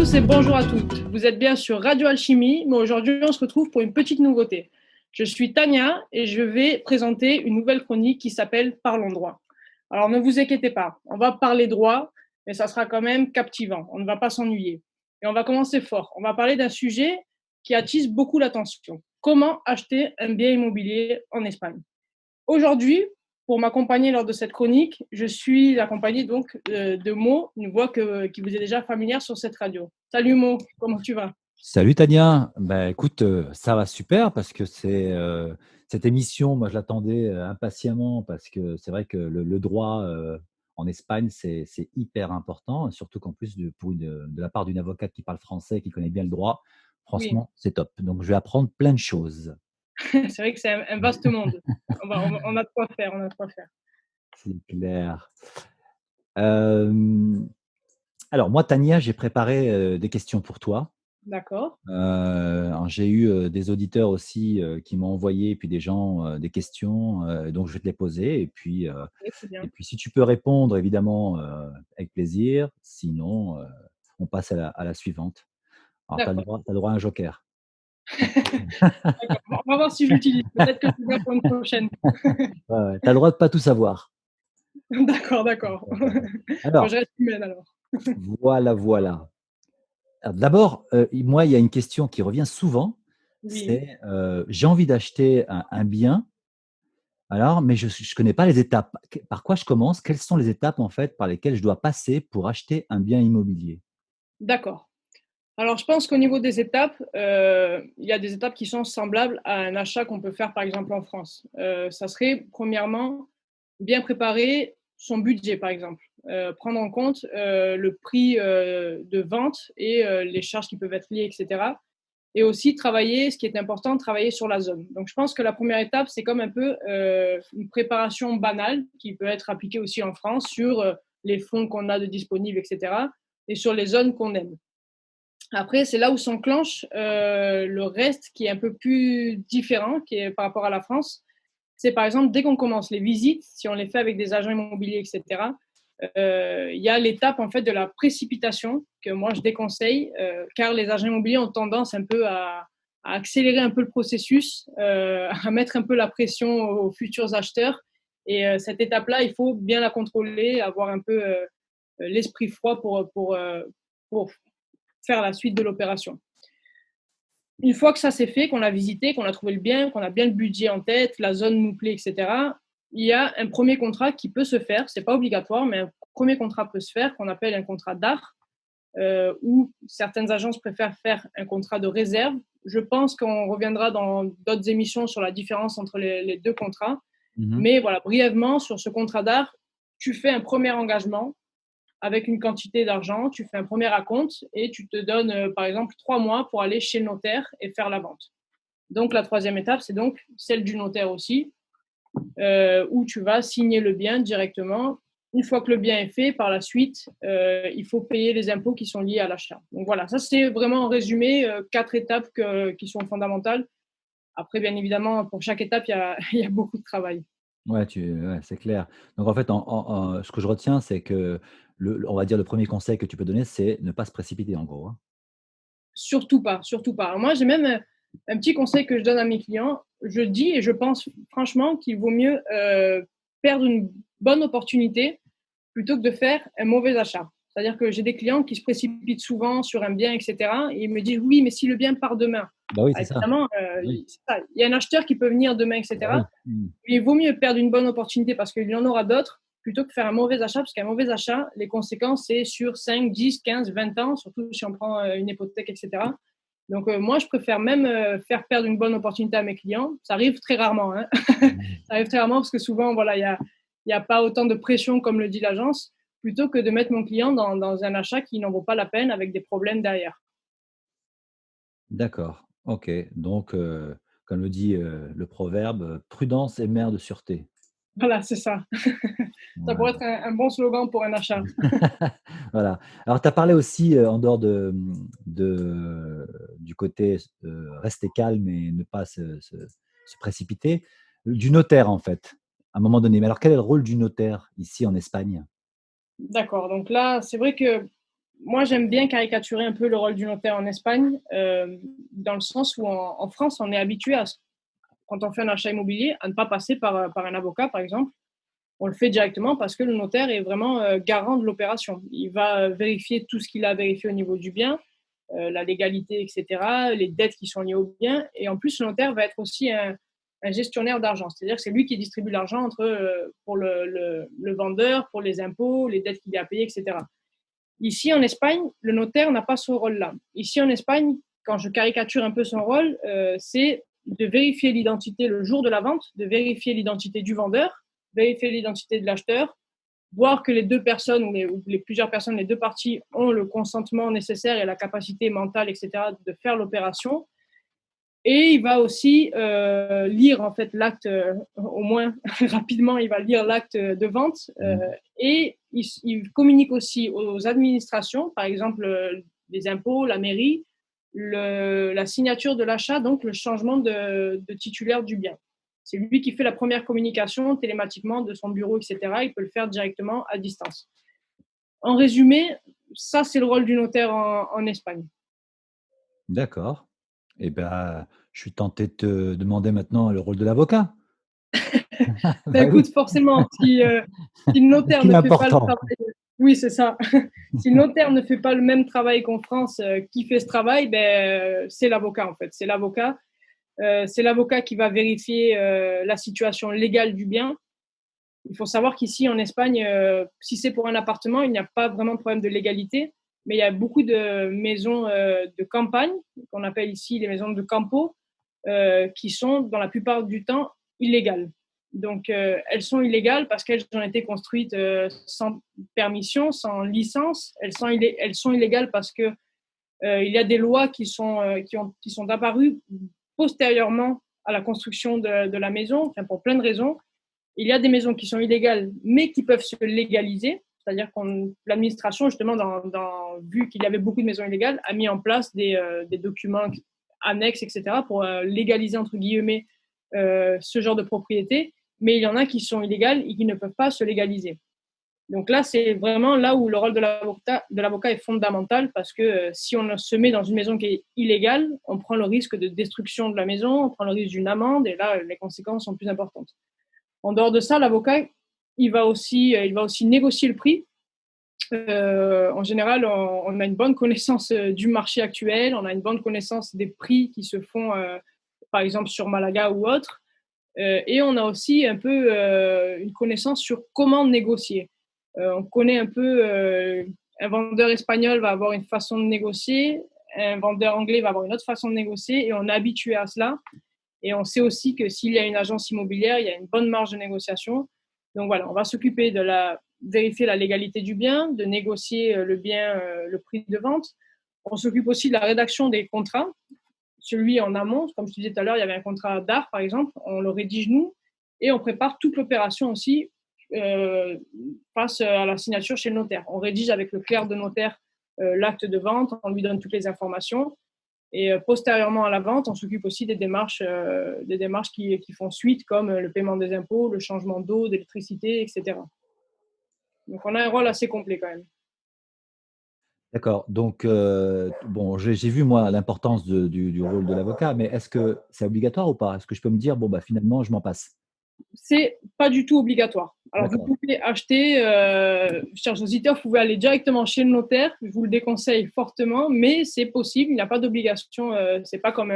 tous et bonjour à toutes. Vous êtes bien sur Radio Alchimie, mais aujourd'hui on se retrouve pour une petite nouveauté. Je suis Tania et je vais présenter une nouvelle chronique qui s'appelle Parlons droit. Alors ne vous inquiétez pas, on va parler droit, mais ça sera quand même captivant, on ne va pas s'ennuyer. Et on va commencer fort, on va parler d'un sujet qui attise beaucoup l'attention. Comment acheter un bien immobilier en Espagne? Aujourd'hui, pour m'accompagner lors de cette chronique, je suis accompagnée donc de Mo, une voix qui vous est déjà familière sur cette radio. Salut Mo, comment tu vas? Salut Tania, écoute, ça va super parce que cette émission, moi je l'attendais impatiemment parce que c'est vrai que le droit en Espagne c'est hyper important, surtout qu'en plus de la part d'une avocate qui parle français, qui connaît bien le droit, Oui, franchement c'est top. Donc je vais apprendre plein de choses. c'est vrai que c'est un vaste monde. On a de quoi faire, on a de quoi faire. C'est clair. Euh, alors moi Tania, j'ai préparé des questions pour toi. D'accord, Alors j'ai eu, des auditeurs aussi, qui m'ont envoyé et puis des gens, des questions, donc je vais te les poser ok, c'est et bien. puis si tu peux répondre évidemment, avec plaisir, sinon, on passe à la suivante. Alors tu as le D'accord, droit tu droit à un joker. d'accord. On va voir si je l'utilise. Peut-être que je le garde pour une prochaine. Ouais, ouais, tu as le droit de pas tout savoir. D'accord, d'accord. Bon, je Alors, reste humaine alors. voilà. Alors d'abord, moi, il y a une question qui revient souvent, Oui, c'est, j'ai envie d'acheter un bien. Alors, mais je ne connais pas les étapes. Par quoi je commence? Quelles sont les étapes, en fait, par lesquelles je dois passer pour acheter un bien immobilier? d'accord. Alors, je pense qu'au niveau des étapes, il y a des étapes qui sont semblables à un achat qu'on peut faire, par exemple, en France. Ça serait, premièrement, bien préparer son budget, par exemple. Prendre en compte le prix de vente et les charges qui peuvent être liées, etc. Et aussi travailler, ce qui est important, travailler sur la zone. Donc, je pense que la première étape, c'est comme un peu une préparation banale qui peut être appliquée aussi en France sur les fonds qu'on a de disponibles, etc. Et sur les zones qu'on aime. Après, c'est là où s'enclenche le reste qui est un peu plus différent, qui est par rapport à la France. C'est par exemple, dès qu'on commence les visites, si on les fait avec des agents immobiliers, etc., il y a l'étape en fait de la précipitation que moi je déconseille, car les agents immobiliers ont tendance un peu à accélérer un peu le processus, à mettre un peu la pression aux futurs acheteurs. Et cette étape-là, il faut bien la contrôler, avoir un peu l'esprit froid pour faire la suite de l'opération. Une fois que ça c'est fait, qu'on l'a visité, qu'on a trouvé le bien, qu'on a bien le budget en tête, la zone nous plaît, etc., il y a un premier contrat qui peut se faire. C'est pas obligatoire, mais un premier contrat peut se faire qu'on appelle un contrat d'art, où certaines agences préfèrent faire un contrat de réserve. Je pense qu'on reviendra dans d'autres émissions sur la différence entre les deux contrats. Mmh. Mais voilà, brièvement, sur ce contrat d'art, tu fais un premier engagement avec une quantité d'argent, tu fais un premier acompte et tu te donnes, par exemple, 3 mois pour aller chez le notaire et faire la vente. Donc, la troisième étape, c'est donc celle du notaire aussi, où tu vas signer le bien directement. Une fois que le bien est fait, par la suite, il faut payer les impôts qui sont liés à l'achat. Donc voilà, ça c'est vraiment en résumé 4 étapes qui sont fondamentales. Après, bien évidemment, pour chaque étape, il y a beaucoup de travail. Ouais, ouais, c'est clair. Donc en fait, ce que je retiens, c'est que on va dire le premier conseil que tu peux donner, c'est ne pas se précipiter, en gros, hein? Surtout pas, surtout pas. Alors moi, j'ai même un petit conseil que je donne à mes clients. Je dis et je pense franchement qu'il vaut mieux perdre une bonne opportunité plutôt que de faire un mauvais achat. C'est-à-dire que j'ai des clients qui se précipitent souvent sur un bien, etc. Et ils me disent oui, mais si le bien part demain, Bah oui, ah, c'est ça. évidemment, Oui, c'est ça. Il y a un acheteur qui peut venir demain, bah oui. etc. Mmh. Il vaut mieux perdre une bonne opportunité parce qu'il y en aura d'autres plutôt que faire un mauvais achat, parce qu'un mauvais achat, les conséquences, c'est sur 5, 10, 15, 20 ans, surtout si on prend une hypothèque, etc. Donc, moi, je préfère même faire perdre une bonne opportunité à mes clients. Ça arrive très rarement. Hein. Ça arrive très rarement parce que souvent, voilà, y a pas autant de pression comme le dit l'agence, plutôt que de mettre mon client dans un achat qui n'en vaut pas la peine avec des problèmes derrière. D'accord, OK. Donc comme le dit, le proverbe, «Prudence est mère de sûreté». Voilà, c'est ça. Ça pourrait Voilà. être un bon slogan pour un achat. Voilà. Alors tu as parlé aussi, en dehors du côté, rester calme et ne pas se précipiter, du notaire, en fait, à un moment donné. Mais alors quel est le rôle du notaire ici en Espagne? D'accord. Donc là, c'est vrai que moi, j'aime bien caricaturer un peu le rôle du notaire en Espagne, dans le sens où en France, on est habitué quand on fait un achat immobilier, à ne pas passer par un avocat, par exemple. On le fait directement parce que le notaire est vraiment garant de l'opération. Il va vérifier tout ce qu'il a vérifié au niveau du bien, la légalité, etc., les dettes qui sont liées au bien. Et en plus, le notaire va être aussi un gestionnaire d'argent. C'est-à-dire que c'est lui qui distribue l'argent pour le vendeur, pour les impôts, les dettes qu'il a à payer, etc. Ici, en Espagne, le notaire n'a pas ce rôle-là. Ici, en Espagne, quand je caricature un peu son rôle, c'est de vérifier l'identité le jour de la vente, de vérifier l'identité du vendeur, vérifier l'identité de l'acheteur, voir que les deux personnes ou les plusieurs personnes, les deux parties ont le consentement nécessaire et la capacité mentale, etc., de faire l'opération. Et il va aussi lire en fait l'acte, au moins rapidement, il va lire l'acte de vente et il communique aussi aux administrations, par exemple les impôts, la mairie, la signature de l'achat, donc le changement de titulaire du bien. C'est lui qui fait la première communication télématiquement de son bureau, etc. Il peut le faire directement à distance. En résumé, ça c'est le rôle du notaire en Espagne. D'accord. Et ben, je suis tenté de te demander maintenant le rôle de l'avocat. Ben, Bah oui, écoute, forcément, si le ce notaire qui est ne fait pas le important. travail, oui, c'est ça. Si le notaire ne fait pas le même travail qu'en France, qui fait ce travail, ben, c'est l'avocat en fait. C'est l'avocat qui va vérifier la situation légale du bien. Il faut savoir qu'ici en Espagne, si c'est pour un appartement, il n'y a pas vraiment de problème de légalité, mais il y a beaucoup de maisons de campagne, qu'on appelle ici les maisons de campo, qui sont dans la plupart du temps illégales. Donc, elles sont illégales parce qu'elles ont été construites sans permission, sans licence. Elles sont illégales parce que il y a des lois qui sont apparues postérieurement à la construction de la maison, enfin, pour plein de raisons. Il y a des maisons qui sont illégales, mais qui peuvent se légaliser. C'est-à-dire que l'administration, justement, vu qu'il y avait beaucoup de maisons illégales, a mis en place des documents annexes, etc., pour légaliser, entre guillemets, ce genre de propriété. Mais il y en a qui sont illégales et qui ne peuvent pas se légaliser. Donc là, c'est vraiment là où le rôle de l'avocat est fondamental parce que si on se met dans une maison qui est illégale, on prend le risque de destruction de la maison, on prend le risque d'une amende et là, les conséquences sont plus importantes. En dehors de ça, l'avocat, il va aussi négocier le prix. En général, on a une bonne connaissance du marché actuel, on a une bonne connaissance des prix qui se font, par exemple, sur Malaga ou autre. Et on a aussi un peu une connaissance sur comment négocier. On connaît un peu, un vendeur espagnol va avoir une façon de négocier, un vendeur anglais va avoir une autre façon de négocier, et on est habitué à cela. Et on sait aussi que s'il y a une agence immobilière, il y a une bonne marge de négociation. Donc voilà, on va s'occuper de vérifier la légalité du bien, de négocier le bien, le prix de vente. On s'occupe aussi de la rédaction des contrats, celui en amont. Comme je te disais tout à l'heure, il y avait un contrat d'art, par exemple. On le rédige nous et on prépare toute l'opération aussi face à la signature chez le notaire. On rédige avec le clerc de notaire l'acte de vente, on lui donne toutes les informations. Et postérieurement à la vente, on s'occupe aussi des démarches qui font suite, comme le paiement des impôts, le changement d'eau, d'électricité, etc. Donc on a un rôle assez complet quand même. D'accord. Donc, bon, j'ai vu moi l'importance du rôle de l'avocat, mais est-ce que c'est obligatoire ou pas? Est-ce que je peux me dire: «Bon, bah, finalement, je m'en passe»? C'est pas du tout obligatoire. Alors vous D'accord, pouvez acheter, chers auditeurs, vous pouvez aller directement chez le notaire. Je vous le déconseille fortement, mais c'est possible. Il n'y a pas d'obligation. C'est pas comme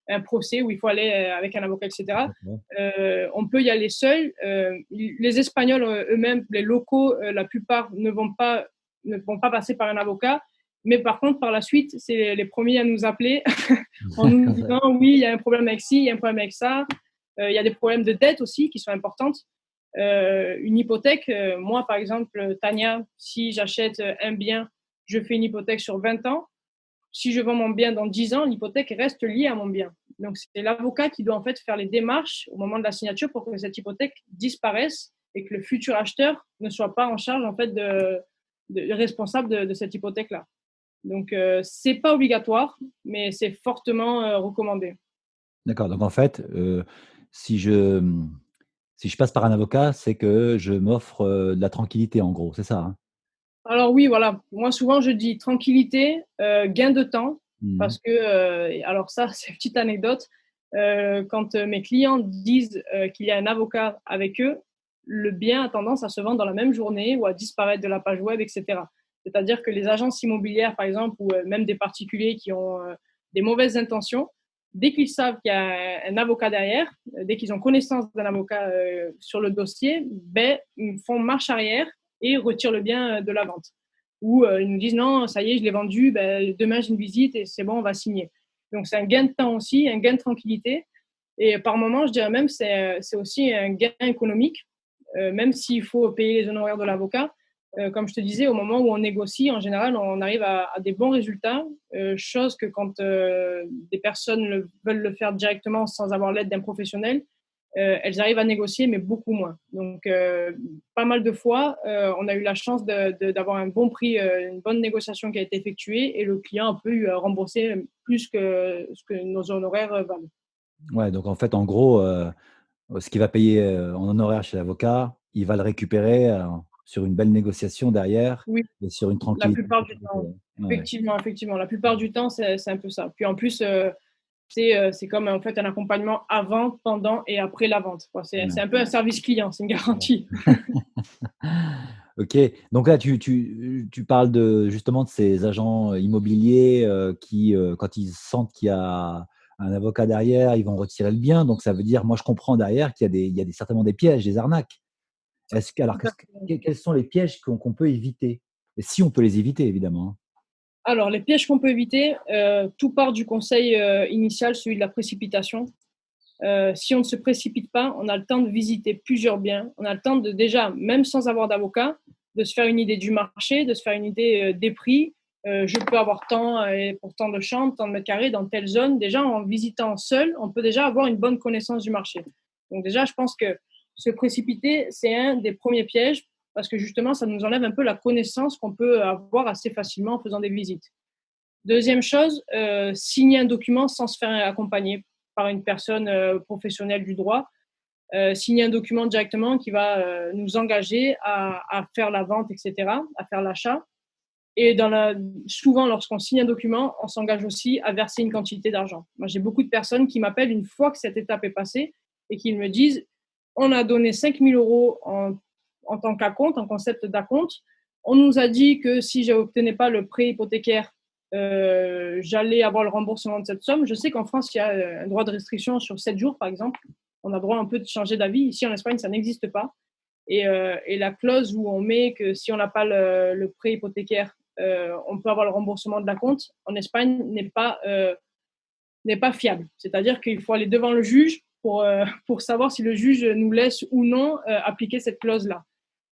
un procès où il faut aller avec un avocat, etc. d'accord. On peut y aller seul. Les Espagnols eux-mêmes, les locaux, la plupart ne vont pas passer par un avocat. Mais par contre, par la suite, c'est les premiers à nous appeler en nous disant oui, il y a un problème avec ci, il y a un problème avec ça. Il y a des problèmes de dette aussi qui sont importantes. Une hypothèque, moi par exemple, Tania, si j'achète un bien, je fais une hypothèque sur 20 ans. Si je vends mon bien dans 10 ans, l'hypothèque reste liée à mon bien. Donc c'est l'avocat qui doit en fait faire les démarches au moment de la signature pour que cette hypothèque disparaisse et que le futur acheteur ne soit pas en charge en fait responsable de cette hypothèque-là. Donc c'est pas obligatoire, mais c'est fortement recommandé. D'accord, donc en fait, si je, si je passe par un avocat, c'est que je m'offre, de la tranquillité en gros, c'est ça, hein? Alors oui, voilà. Moi, souvent, je dis tranquillité, gain de temps, Mmh. parce que, alors ça, c'est une petite anecdote. Quand mes clients disent qu'il y a un avocat avec eux, le bien a tendance à se vendre dans la même journée ou à disparaître de la page web, etc. C'est-à-dire que les agences immobilières, par exemple, ou même des particuliers qui ont des mauvaises intentions, dès qu'ils savent qu'il y a un avocat derrière, dès qu'ils ont connaissance d'un avocat sur le dossier, ben, ils font marche arrière et retirent le bien de la vente. Ou ils nous disent non, ça y est, je l'ai vendu, ben, demain j'ai une visite et c'est bon, on va signer. Donc c'est un gain de temps aussi, un gain de tranquillité. Et par moment, je dirais même c'est aussi un gain économique, même s'il faut payer les honoraires de l'avocat. Comme je te disais, au moment où on négocie, en général, on arrive à des bons résultats, chose que quand des personnes veulent le faire directement sans avoir l'aide d'un professionnel, elles arrivent à négocier, mais beaucoup moins. Donc, pas mal de fois, on a eu la chance d'avoir un bon prix, une bonne négociation qui a été effectuée et le client a pu rembourser plus que ce que nos honoraires valent. Ouais, donc en fait, en gros, ce qu'il va payer, en honoraire chez l'avocat, il va le récupérer, sur une belle négociation derrière Oui, et sur une la tranquillité plupart de du ton côté, temps. ouais. Ouais, ouais. Effectivement, effectivement. La plupart du temps, c'est un peu ça. Puis en plus, c'est comme en fait un accompagnement avant, pendant et après la vente, quoi. C'est Ouais. un peu un service client, c'est une Ouais. garantie. OK, donc là, tu parles de justement de ces agents immobiliers, qui, quand ils sentent qu'il y a un avocat derrière, ils vont retirer le bien. Donc ça veut dire, moi je comprends derrière qu'il y a certainement des pièges, des arnaques. Est-ce que alors Tout à qu'est-ce que fait. quels sont les pièges qu'on peut éviter? Et si on peut les éviter évidemment, hein? Alors, les pièges qu'on peut éviter, tout part du conseil initial, celui de la précipitation. Si on ne se précipite pas, on a le temps de visiter plusieurs biens. On a le temps de déjà, même sans avoir d'avocat, de se faire une idée du marché, de se faire une idée des prix. Je peux avoir tant pour tant de chambres, tant de mètres carrés dans telle zone. Déjà, en visitant seul, on peut déjà avoir une bonne connaissance du marché. Donc déjà, je pense que se précipiter, c'est un des premiers pièges parce que justement, ça nous enlève un peu la connaissance qu'on peut avoir assez facilement en faisant des visites. Deuxième chose, signer un document sans se faire accompagner par une personne professionnelle du droit. Signer un document directement qui va nous engager à faire la vente, etc., à faire l'achat. Et souvent, lorsqu'on signe un document, on s'engage aussi à verser une quantité d'argent. Moi, j'ai beaucoup de personnes qui m'appellent une fois que cette étape est passée et qui me disent on a donné 5 000 euros en tant qu'acompte, en concept d'acompte. On nous a dit que si je n'obtenais pas le prêt hypothécaire, j'allais avoir le remboursement de cette somme. Je sais qu'en France, il y a un droit de restriction sur 7 jours, par exemple. On a droit un peu de changer d'avis. Ici, en Espagne, ça n'existe pas. Et la clause où on met que si on n'a pas le prêt hypothécaire, on peut avoir le remboursement de la compte, en Espagne, n'est pas fiable. C'est-à-dire qu'il faut aller devant le juge pour savoir si le juge nous laisse ou non appliquer cette clause-là.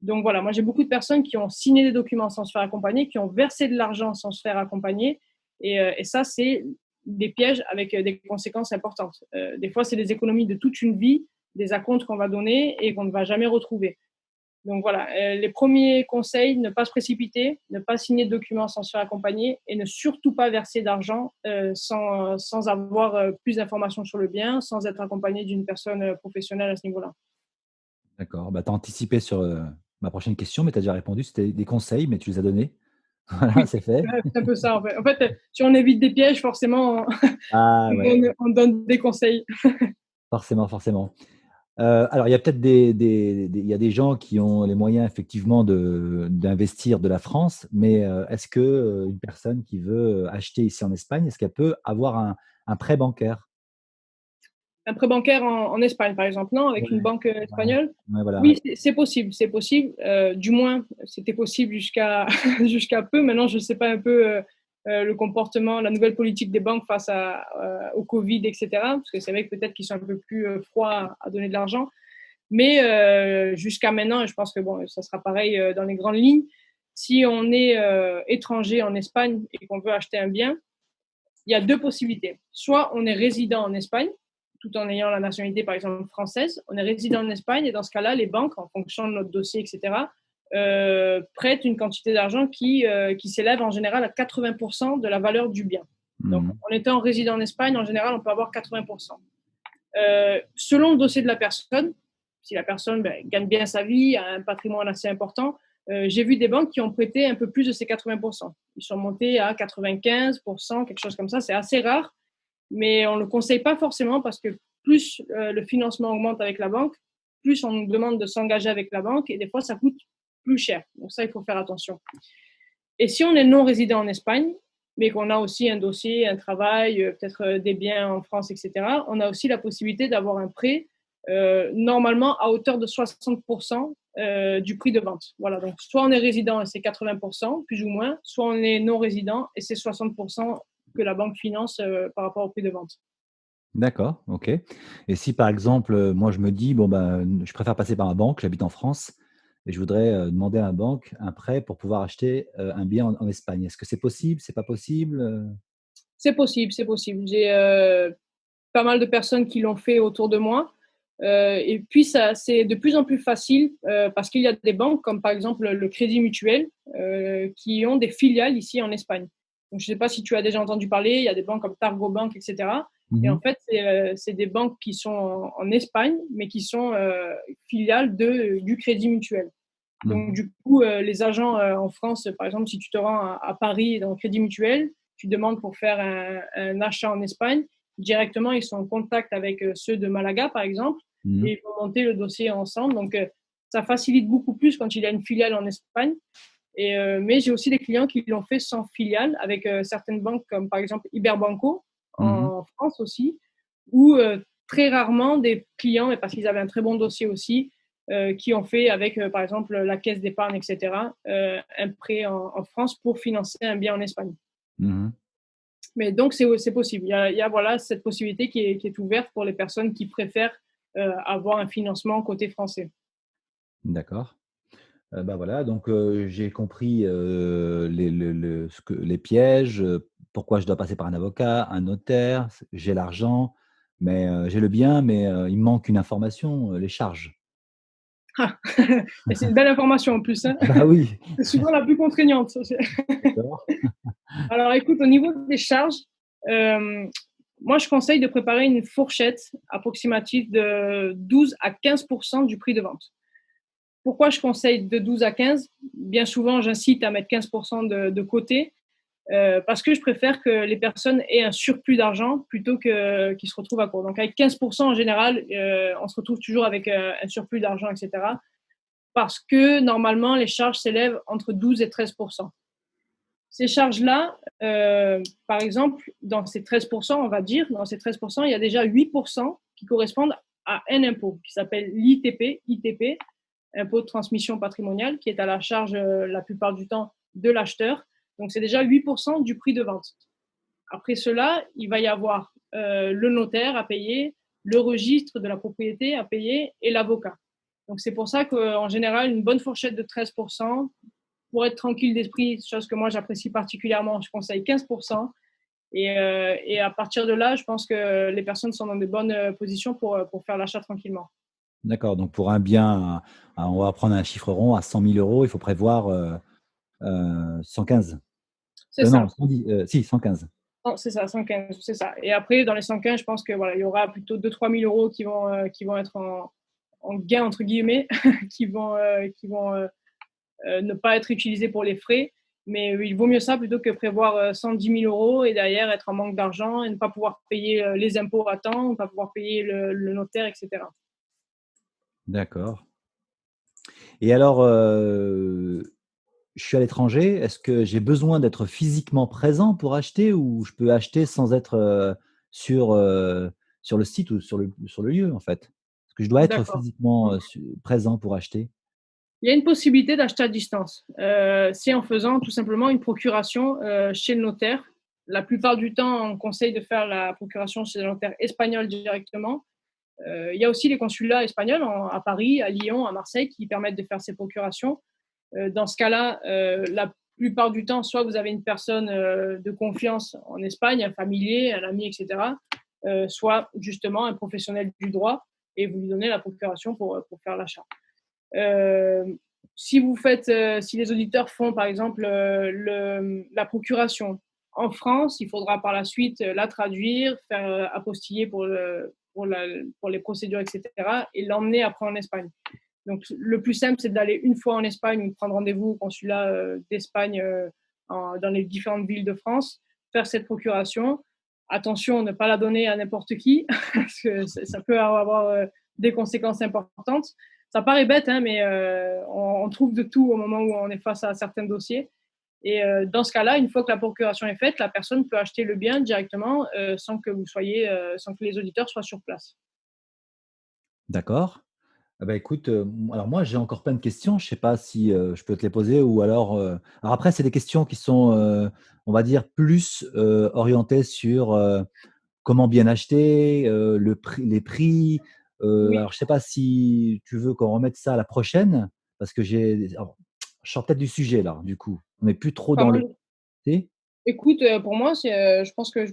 Donc voilà, moi j'ai beaucoup de personnes qui ont signé des documents sans se faire accompagner, qui ont versé de l'argent sans se faire accompagner. Et ça, c'est des pièges avec des conséquences importantes. Des fois, c'est des économies de toute une vie, des acomptes qu'on va donner et qu'on ne va jamais retrouver. Donc voilà, les premiers conseils, ne pas se précipiter, ne pas signer de documents sans se faire accompagner et ne surtout pas verser d'argent sans avoir plus d'informations sur le bien, sans être accompagné d'une personne professionnelle à ce niveau-là. D'accord, bah, tu as anticipé sur, ma prochaine question, mais tu as déjà répondu. C'était des conseils, mais tu les as donnés. Voilà, Oui, c'est fait. c'est un peu ça en fait. En fait, si on évite des pièges, forcément, Ah ouais, on donne des conseils. forcément, forcément. Alors il y a peut-être il y a des gens qui ont les moyens effectivement d'investir de la France, mais, est-ce que, une personne qui veut acheter ici en Espagne, est-ce qu'elle peut avoir un prêt bancaire? Un prêt bancaire en Espagne, par exemple, non, avec Ouais, une banque ouais, espagnole. ouais, voilà, ouais. Oui, c'est possible, c'est possible. Du moins, c'était possible jusqu'à jusqu'à peu. Maintenant, je ne sais pas un peu le comportement, la nouvelle politique des banques face au Covid, etc. Parce que c'est vrai que peut-être qu'ils sont un peu plus froids à donner de l'argent. Mais jusqu'à maintenant, et je pense que bon, ça sera pareil dans les grandes lignes, si on est étranger en Espagne et qu'on veut acheter un bien, il y a deux possibilités. Soit on est résident en Espagne, tout en ayant la nationalité, par exemple, française. On est résident en Espagne et dans ce cas-là, les banques, en fonction de notre dossier, etc., prêtent une quantité d'argent qui s'élève en général à 80% de la valeur du bien. Donc, Mmh. en étant résident en Espagne, en général, on peut avoir 80%. Selon le dossier de la personne, si la personne gagne bien sa vie, a un patrimoine assez important, J'ai vu des banques qui ont prêté un peu plus de ces 80%. Ils sont montés à 95%, quelque chose comme ça. C'est assez rare, mais on ne le conseille pas forcément parce que plus le financement augmente avec la banque, plus on nous demande de s'engager avec la banque et des fois, ça coûte plus cher. Donc ça, il faut faire attention. Et si on est non résident en Espagne, mais qu'on a aussi un dossier, un travail, peut-être des biens en France, etc., on a aussi la possibilité d'avoir un prêt normalement à hauteur de 60% du prix de vente. Voilà, donc soit on est résident et c'est 80%, plus ou moins, soit on est non résident et c'est 60% que la banque finance par rapport au prix de vente. D'accord, OK. Et si par exemple, moi je me dis: «Bon ben, je préfère passer par ma banque», j'habite en France et je voudrais, demander à la banque un prêt pour pouvoir acheter, un bien en Espagne. Est-ce que c'est possible? C'est pas possible? C'est possible, c'est possible. J'ai pas mal de personnes qui l'ont fait autour de moi. Et puis, ça, c'est de plus en plus facile parce qu'il y a des banques comme par exemple le Crédit Mutuel qui ont des filiales ici en Espagne. Donc, je ne sais pas si tu as déjà entendu parler, il y a des banques comme Targo Bank, etc. Et en Mmh. fait, c'est des banques qui sont en Espagne, mais qui sont filiales du Crédit Mutuel. Donc, Mmh. du coup, les agents en France, par exemple, si tu te rends à Paris dans le Crédit Mutuel, tu demandes pour faire un achat en Espagne, directement, ils sont en contact avec ceux de Malaga, par exemple, Mmh. et ils vont monter le dossier ensemble. Donc, ça facilite beaucoup plus quand il y a une filiale en Espagne. Mais j'ai aussi des clients qui l'ont fait sans filiale, avec certaines banques comme par exemple Iberbanco Mmh. en France aussi, ou très rarement des clients, mais parce qu'ils avaient un très bon dossier aussi, qui ont fait avec par exemple la caisse d'épargne, etc., un prêt en France pour financer un bien en Espagne. Mmh. Mais donc c'est possible. Il y a voilà, cette possibilité qui est ouverte pour les personnes qui préfèrent avoir un financement côté français. D'accord. Bah, voilà, donc j'ai compris, les pièges, pourquoi je dois passer par un avocat, un notaire, j'ai l'argent, mais j'ai le bien, mais il me manque une information, les charges. Ah, et c'est une belle information en plus, hein. Bah oui, C'est souvent la plus contraignante. d'accord. Alors écoute, au niveau des charges, euh, moi je conseille de préparer une fourchette approximative de 12 à 15% du prix de vente. Pourquoi je conseille de 12 à 15? Bien souvent, j'incite à mettre 15% de côté parce que je préfère que les personnes aient un surplus d'argent plutôt qu'ils se retrouvent à court. Donc avec 15% en général, on se retrouve toujours avec un surplus d'argent, etc. Parce que normalement, les charges s'élèvent entre 12 et 13%. Ces charges-là, par exemple, dans ces 13%, on va dire, dans ces 13%, il y a déjà 8% qui correspondent à un impôt qui s'appelle l'ITP, impôt de transmission patrimoniale, qui est à la charge la plupart du temps de l'acheteur. Donc, c'est déjà 8% du prix de vente. Après cela, il va y avoir le notaire à payer, le registre de la propriété à payer et l'avocat. Donc, c'est pour ça qu'en général, une bonne fourchette de 13%, pour être tranquille d'esprit, chose que moi j'apprécie particulièrement, je conseille 15%. Et à partir de là, je pense que les personnes sont dans de bonnes positions pour faire l'achat tranquillement. D'accord, donc pour un bien, on va prendre un chiffre rond à 100 000 €, il faut prévoir, 115. C'est Non, ça. 110, si 115. Non, c'est ça, 115, c'est ça. Et après, dans les 115, je pense que voilà, il y aura plutôt 2 000 à 3 000 € qui vont être en gain, entre guillemets, qui vont ne pas être utilisés pour les frais. Mais il vaut mieux ça plutôt que prévoir 110 000 € et derrière être en manque d'argent et ne pas pouvoir payer les impôts à temps, ne pas pouvoir payer le notaire, etc. D'accord. Et alors, je suis à l'étranger, est-ce que j'ai besoin d'être physiquement présent pour acheter ou je peux acheter sans être, sur, sur le site ou sur le lieu, en fait? Est-ce que je dois être D'accord. physiquement, présent pour acheter? Il y a une possibilité d'acheter à distance. C'est en faisant tout simplement une procuration chez le notaire. La plupart du temps, on conseille de faire la procuration chez le notaire espagnol directement. Il y a aussi les consulats espagnols à Paris, à Lyon, à Marseille qui permettent de faire ces procurations. Dans ce cas-là, la plupart du temps, soit vous avez une personne de confiance en Espagne, un familier, un ami, etc., soit justement un professionnel du droit et vous lui donnez la procuration pour faire l'achat. Euh, si les auditeurs font par exemple la procuration en France, il faudra par la suite la traduire, faire apostiller pour les procédures, etc., et l'emmener après en Espagne. Donc, le plus simple, c'est d'aller une fois en Espagne ou de prendre rendez-vous au consulat d'Espagne dans les différentes villes de France, faire cette procuration. Attention, ne pas la donner à n'importe qui, parce que ça peut avoir des conséquences importantes. Ça paraît bête, hein, mais on trouve de tout au moment où on est face à certains dossiers. Et dans ce cas-là, une fois que la procuration est faite, la personne peut acheter le bien directement sans que sans que les auditeurs soient sur place. D'accord. Ah bah, écoute, alors moi, j'ai encore plein de questions. Je sais pas si, je peux te les poser ou alors après, c'est des questions qui sont, on va dire plus, orientées sur, comment bien acheter, le prix les prix, Oui, alors je sais pas si tu veux qu'on remette ça à la prochaine? Parce que alors, je sors peut-être du sujet là, du coup. On n'est plus trop pas dans le mal. thé. Écoute, pour moi, je pense que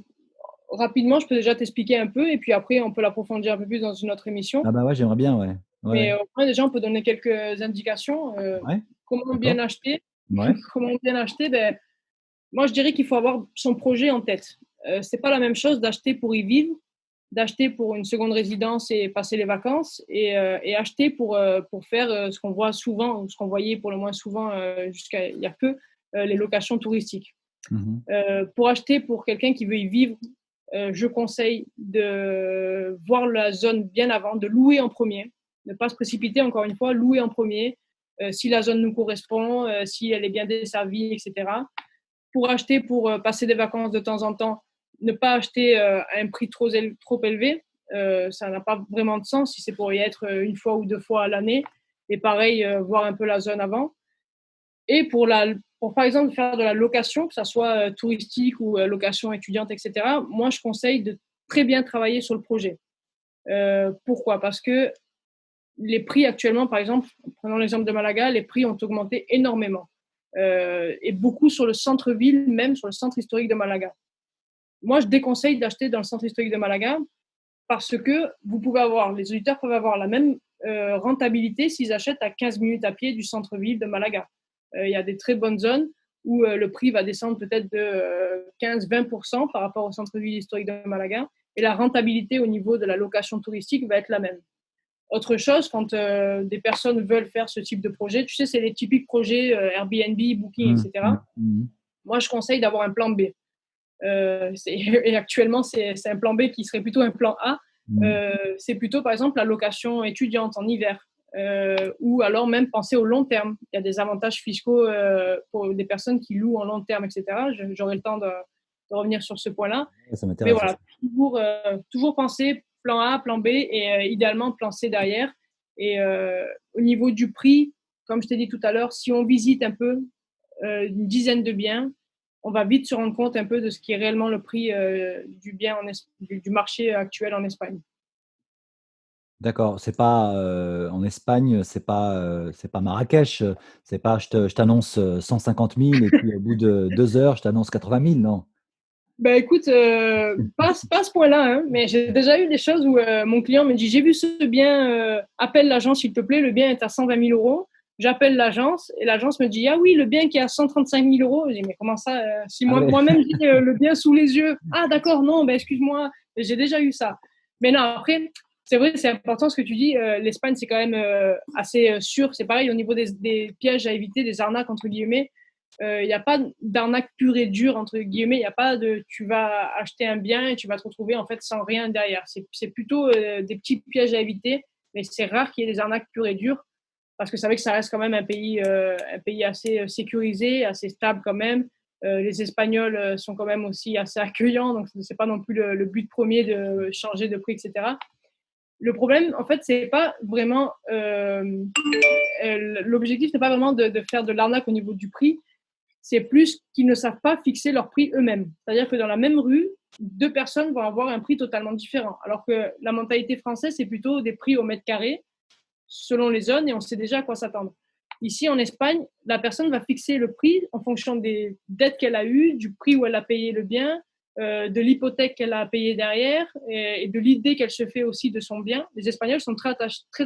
rapidement, je peux déjà t'expliquer un peu et puis après, on peut l'approfondir un peu plus dans une autre émission. Ah bah, ouais, j'aimerais bien, ouais. Ouais, Mais ouais. au moins, déjà, on peut donner quelques indications. Ouais, Comment bien d'accord. acheter? Ouais. Comment bien acheter? Ben, moi, je dirais qu'il faut avoir son projet en tête. C'est pas la même chose d'acheter pour y vivre, d'acheter pour une seconde résidence et passer les vacances, et acheter pour faire ce qu'on voit souvent, ou ce qu'on voyait pour le moins souvent jusqu'à il y a peu, les locations touristiques. Mmh. Pour acheter pour quelqu'un qui veut y vivre, je conseille de voir la zone bien avant, de louer en premier, ne pas se précipiter, encore une fois, louer en premier, si la zone nous correspond, si elle est bien desservie, etc. Pour acheter, pour passer des vacances de temps en temps, ne pas acheter à un prix trop élevé. Ça n'a pas vraiment de sens si c'est pour y être une fois ou deux fois à l'année. Et pareil, voir un peu la zone avant. Et pour par exemple faire de la location, que ce soit touristique ou location étudiante, etc., moi je conseille de très bien travailler sur le projet. Pourquoi? Parce que les prix actuellement, par exemple, prenons l'exemple de Malaga, les prix ont augmenté énormément. Et beaucoup sur le centre-ville, même sur le centre historique de Malaga. Moi, je déconseille d'acheter dans le centre historique de Malaga parce que les auditeurs peuvent avoir la même rentabilité s'ils achètent à 15 minutes à pied du centre-ville de Malaga. Il y a des très bonnes zones où le prix va descendre peut-être de 15-20% par rapport au centre-ville historique de Malaga, et la rentabilité au niveau de la location touristique va être la même. Autre chose, quand des personnes veulent faire ce type de projet, tu sais, c'est les typiques projets Airbnb, Booking, Mmh, mmh, etc. mmh. Moi, je conseille d'avoir un plan B. Et actuellement, c'est un plan B qui serait plutôt un plan A. Mmh. C'est plutôt, par exemple, la location étudiante en hiver. Ou alors même penser au long terme. Il y a des avantages fiscaux pour des personnes qui louent en long terme, etc. J'aurai le temps de revenir sur ce point-là. Ouais, ça Mais m'intéresse ça. voilà, toujours penser plan A, plan B et idéalement plan C derrière. Et au niveau du prix, comme je t'ai dit tout à l'heure, si on visite un peu une dizaine de biens, on va vite se rendre compte un peu de ce qui est réellement le prix du bien du marché actuel en Espagne. D'accord, c'est pas, en Espagne, c'est pas Marrakech, c'est pas je t'annonce, 150 000 et puis au bout de 2 heures, je t'annonce 80 000, non? Ben écoute, pas à ce point-là, hein, mais j'ai déjà eu des choses où mon client me dit: «J'ai vu ce bien, appelle l'agence s'il te plaît, le bien est à 120 000 euros.» J'appelle l'agence et l'agence me dit: «Ah oui, le bien qui est à 135 000 euros.» Je dis: «Mais comment ça, si Ah ouais. moi-même j'ai le bien sous les yeux.» «Ah d'accord, non, ben excuse-moi.» J'ai déjà eu ça. Mais non, après, c'est vrai, c'est important ce que tu dis. L'Espagne, c'est quand même assez sûr. C'est pareil au niveau des pièges à éviter, des arnaques entre guillemets. Il n'y a pas d'arnaque pure et dure, entre guillemets. Il n'y a pas de tu vas acheter un bien et tu vas te retrouver en fait sans rien derrière. C'est plutôt des petits pièges à éviter, mais c'est rare qu'il y ait des arnaques pures et dures parce que c'est vrai que ça reste quand même un pays assez sécurisé, assez stable quand même. Les Espagnols sont quand même aussi assez accueillants, donc c'est pas non plus le but premier de changer de prix, etc. Le problème, en fait, c'est pas vraiment l'objectif n'est pas vraiment de faire de l'arnaque au niveau du prix, c'est plus qu'ils ne savent pas fixer leur prix eux-mêmes. C'est-à-dire que dans la même rue, deux personnes vont avoir un prix totalement différent. Alors que la mentalité française, c'est plutôt des prix au mètre carré, selon les zones, et on sait déjà à quoi s'attendre. Ici, en Espagne, la personne va fixer le prix en fonction des dettes qu'elle a eues, du prix où elle a payé le bien, de l'hypothèque qu'elle a payée derrière, et de l'idée qu'elle se fait aussi de son bien. Les Espagnols sont très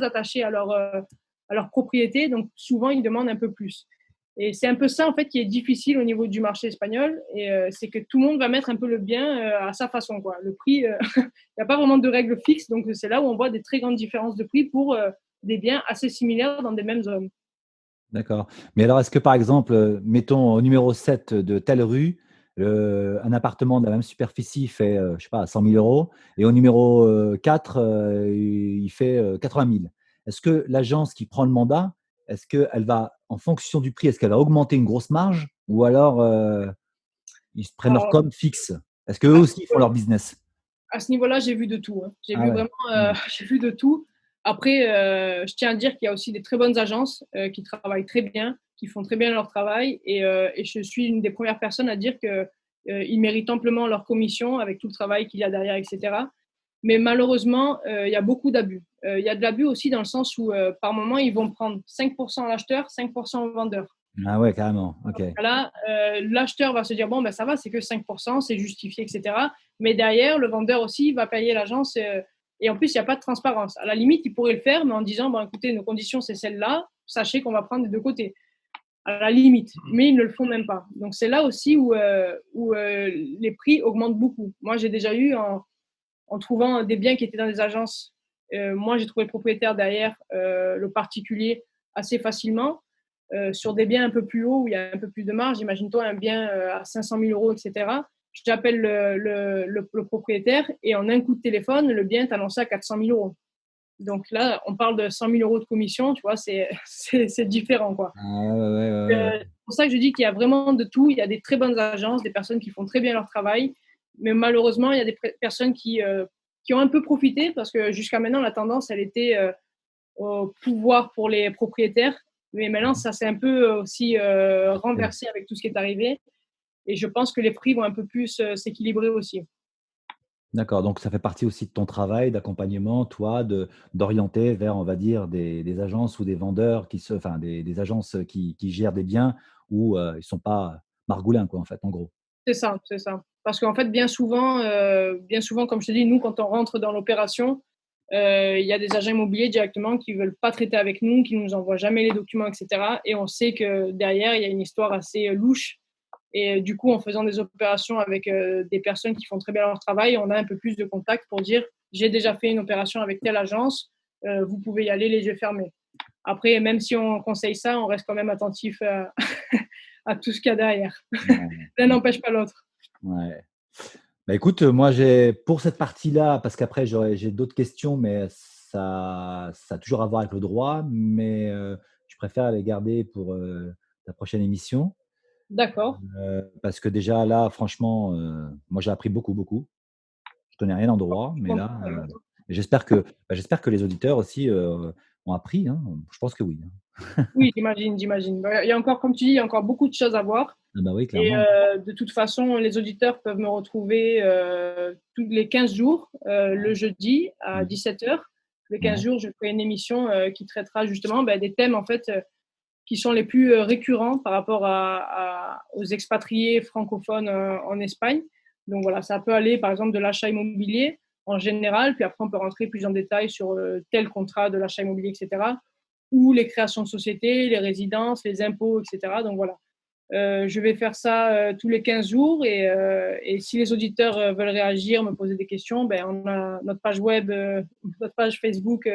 attachés à leur propriété, donc souvent ils demandent un peu plus. Et c'est un peu ça en fait qui est difficile au niveau du marché espagnol, et c'est que tout le monde va mettre un peu le bien à sa façon, quoi. Le prix, il n'y a pas vraiment de règles fixes, donc c'est là où on voit des très grandes différences de prix des biens assez similaires dans des mêmes zones. D'accord. Mais alors, est-ce que, par exemple, mettons au numéro 7 de telle rue, un appartement de la même superficie fait, je sais pas, 100 000 € et au numéro, 4, il fait, 80 000. Est-ce que l'agence qui prend le mandat, est-ce qu'elle va, en fonction du prix, est-ce qu'elle va augmenter une grosse marge ou alors, ils se prennent leur Alors, com fixe? Est-ce qu'eux à ce aussi ils font leur business? À ce niveau-là, j'ai vu de tout, hein. J'ai Ah vu ouais. vraiment, Mmh. j'ai vu de tout. Après, je tiens à dire qu'il y a aussi des très bonnes agences, qui travaillent très bien, qui font très bien leur travail et je suis une des premières personnes à dire que, ils méritent amplement leur commission avec tout le travail qu'il y a derrière et cetera. Mais malheureusement, il y a beaucoup d'abus. Il y a de l'abus aussi dans le sens où, par moment, ils vont prendre 5 à l'acheteur, 5 au vendeur. Ah ouais, carrément. OK. Là, l'acheteur va se dire: «Bon, ben, ça va, c'est que 5 c'est justifié et cetera». Mais derrière, le vendeur aussi va payer l'agence, et en plus, il y a pas de transparence. À la limite, il pourrait le faire, mais en disant: «Bon, écoutez, nos conditions, c'est celle-là, sachez qu'on va prendre des 2 côtés». À la limite, mais ils ne le font même pas. Donc c'est là aussi où les prix augmentent beaucoup. Moi, j'ai déjà eu en trouvant des biens qui étaient dans des agences, moi, j'ai trouvé le propriétaire derrière, le particulier assez facilement. Sur des biens un peu plus hauts où il y a un peu plus de marge, imagine-toi un bien à 500 000 € etc. J'appelle le propriétaire et en un coup de téléphone, le bien est annoncé à 400 000 €. Donc là, on parle de 100 000 € de commission, tu vois, c'est différent, quoi. Ah ouais, ouais, ouais, ouais, ouais. C'est pour ça que je dis qu'il y a vraiment de tout. Il y a des très bonnes agences, des personnes qui font très bien leur travail, mais malheureusement, il y a des personnes qui ont un peu profité parce que jusqu'à maintenant, la tendance, elle était au pouvoir pour les propriétaires. Mais maintenant, ça s'est un peu aussi Ouais. renversé avec tout ce qui est arrivé. Et je pense que les prix vont un peu plus s'équilibrer aussi. D'accord, donc ça fait partie aussi de ton travail d'accompagnement, toi, d'orienter vers, on va dire, des agences ou des vendeurs enfin, des agences qui gèrent des biens où ils sont pas margoulins, quoi, en fait, en gros. C'est ça, c'est ça. Parce qu'en fait, bien souvent, comme je te dis, nous, quand on rentre dans l'opération, il y a des agents immobiliers directement qui veulent pas traiter avec nous, qui nous envoient jamais les documents, et cetera. Et on sait que derrière, il y a une histoire assez louche. Et du coup, en faisant des opérations avec des personnes qui font très bien leur travail, on a un peu plus de contact pour dire: «J'ai déjà fait une opération avec telle agence, vous pouvez y aller les yeux fermés». Après, même si on conseille ça, on reste quand même attentif à à tout ce qu'il y a derrière. Ouais, L'un n'empêche pas l'autre. ouais. Bah, écoute, moi, j'ai pour cette partie-là, parce qu'après j'ai d'autres questions, mais ça a toujours à voir avec le droit, mais je préfère les garder pour, la prochaine émission, D'accord. parce que déjà là, franchement, moi, j'ai appris beaucoup, beaucoup. Je connais rien en droit, Je mais comprends là, alors. j'espère que les auditeurs aussi, ont appris, hein. Je pense que oui, hein. Oui, j'imagine, j'imagine. Bah, il y a encore, comme tu dis, il y a encore beaucoup de choses à voir. Ah bah, oui, Et clairement. de toute façon, les auditeurs peuvent me retrouver tous les 15 jours, le jeudi à Ouais, 17h. Les 15 ouais, jours, je ferai une émission qui traitera justement des thèmes en fait qui sont les plus récurrents par rapport aux expatriés francophones en Espagne. Donc voilà, ça peut aller par exemple de l'achat immobilier en général, puis après on peut rentrer plus en détail sur tel contrat de l'achat immobilier, etc. Ou les créations de sociétés, les résidences, les impôts, etc. Donc voilà. Je vais faire ça tous les 15 jours et si les auditeurs veulent réagir, me poser des questions, ben, on a notre page web, notre page Facebook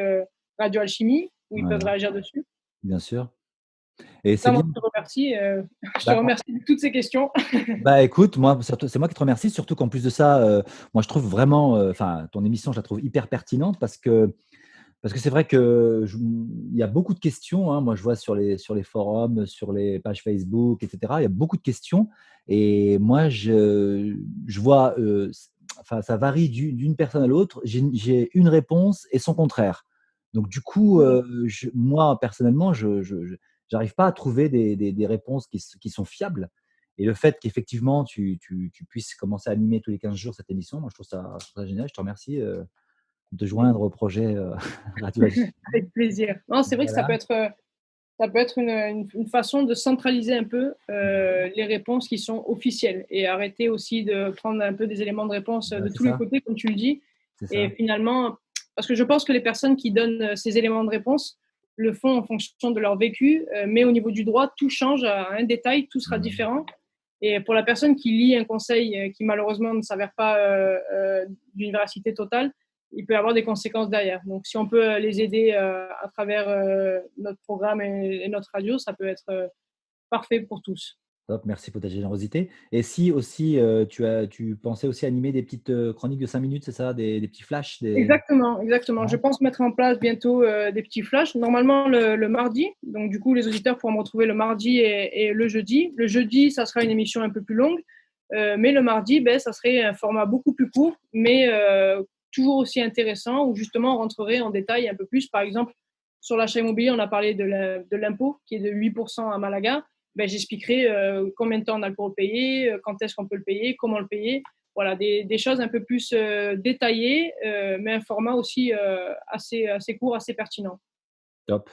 Radio Alchimie, où ils peuvent voilà, réagir dessus. bien sûr et Ça, c'est moi, bien. je te remercie. Je te Bah remercie de toutes ces questions. Bah, écoute, moi, surtout c'est moi qui te remercie, surtout qu'en plus de ça, moi, je trouve vraiment, enfin, ton émission, je la trouve hyper pertinente parce que c'est vrai que il y a beaucoup de questions, hein. Moi, je vois sur les forums, sur les pages Facebook et cetera, il y a beaucoup de questions et moi, je vois, enfin, ça varie d'une personne à l'autre. J'ai une réponse et son contraire. Donc du coup, moi, personnellement, je j'arrive pas à trouver des réponses qui sont fiables et le fait qu'effectivement tu puisses commencer à animer tous les 15 jours cette émission, moi, je trouve ça génial. Je te remercie, de joindre au projet, Radio Alchimie. Avec plaisir. Non, c'est vrai que Voilà. ça peut être une façon de centraliser un peu les réponses qui sont officielles et arrêter aussi de prendre un peu des éléments de réponse Bah, de tous les côtés, comme tu le dis. c'est Et ça. finalement, parce que je pense que les personnes qui donnent ces éléments de réponse le font en fonction de leur vécu, mais au niveau du droit, tout change à un détail, tout sera Ouais. différent. Et pour la personne qui lit un conseil qui malheureusement ne s'avère pas d'une véracité totale, il peut y avoir des conséquences derrière. Donc, si on peut les aider à travers notre programme et notre radio, ça peut être parfait pour tous. Top, merci pour ta générosité. Et si aussi, tu pensais aussi animer des petites, chroniques de 5 minutes, c'est ça? Des petits flashs, des Exactement, exactement. Je ouais? pense mettre en place bientôt des petits flashs, normalement le mardi. Donc, du coup, les auditeurs pourront me retrouver le mardi et le jeudi. Le jeudi, ça sera une émission un peu plus longue, mais le mardi, ben, ça serait un format beaucoup plus court, mais toujours aussi intéressant, où justement on rentrerait en détail un peu plus. Par exemple, sur l'achat immobilier, on a parlé de l'impôt qui est de 8% à Malaga. Ben, j'expliquerai combien de temps on a pour le payer, quand est-ce qu'on peut le payer, comment le payer. Voilà, des choses un peu plus détaillées, mais un format aussi assez court, assez pertinent. Top.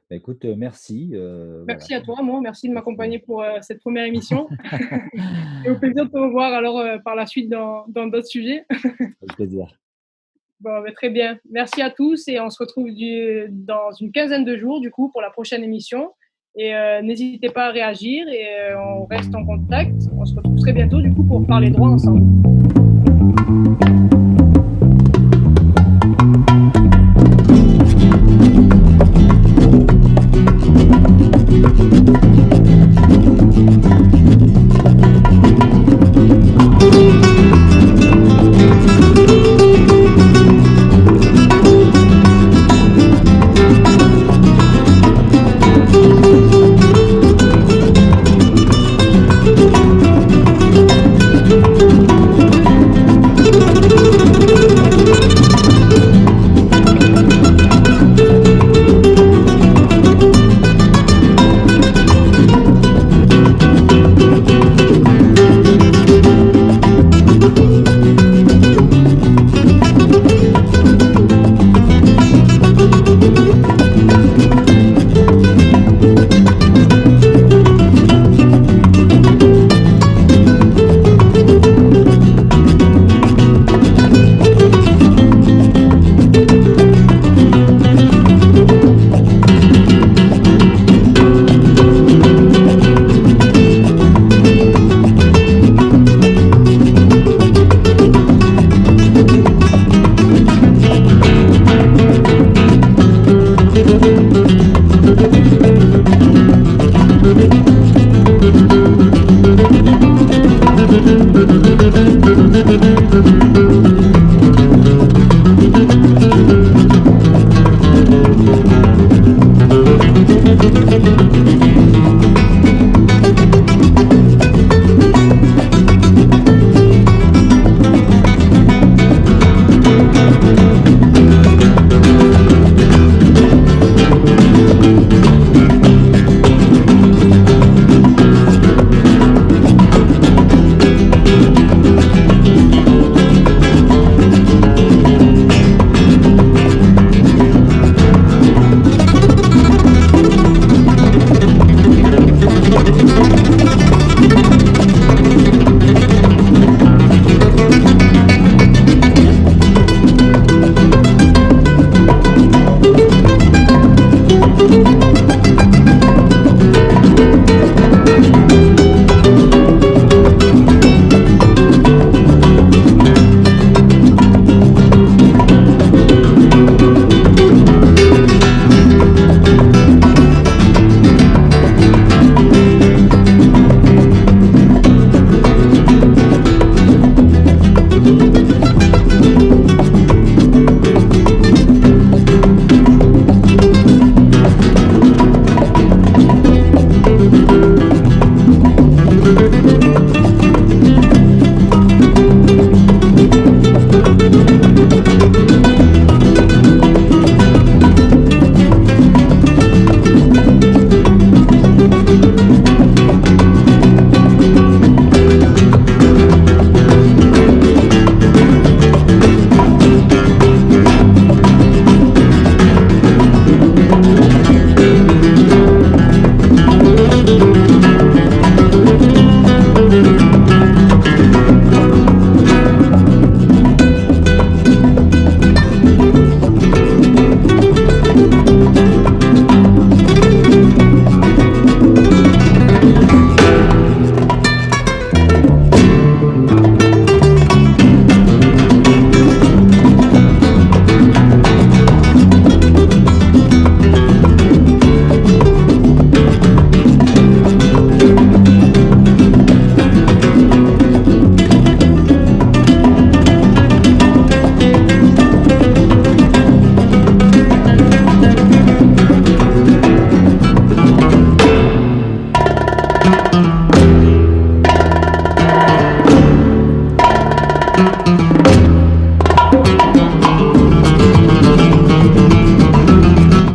Bah, écoute, merci, voilà. Merci à toi, Mo, merci de C'était m'accompagner pour cette première émission. Et au plaisir de te revoir alors par la suite dans d'autres sujets. avec plaisir. Bon, bah, très bien. Merci à tous et on se retrouve dans une quinzaine de jours du coup pour la prochaine émission. Et n'hésitez pas à réagir et on reste en contact. On se retrouve très bientôt du coup pour parler droit ensemble.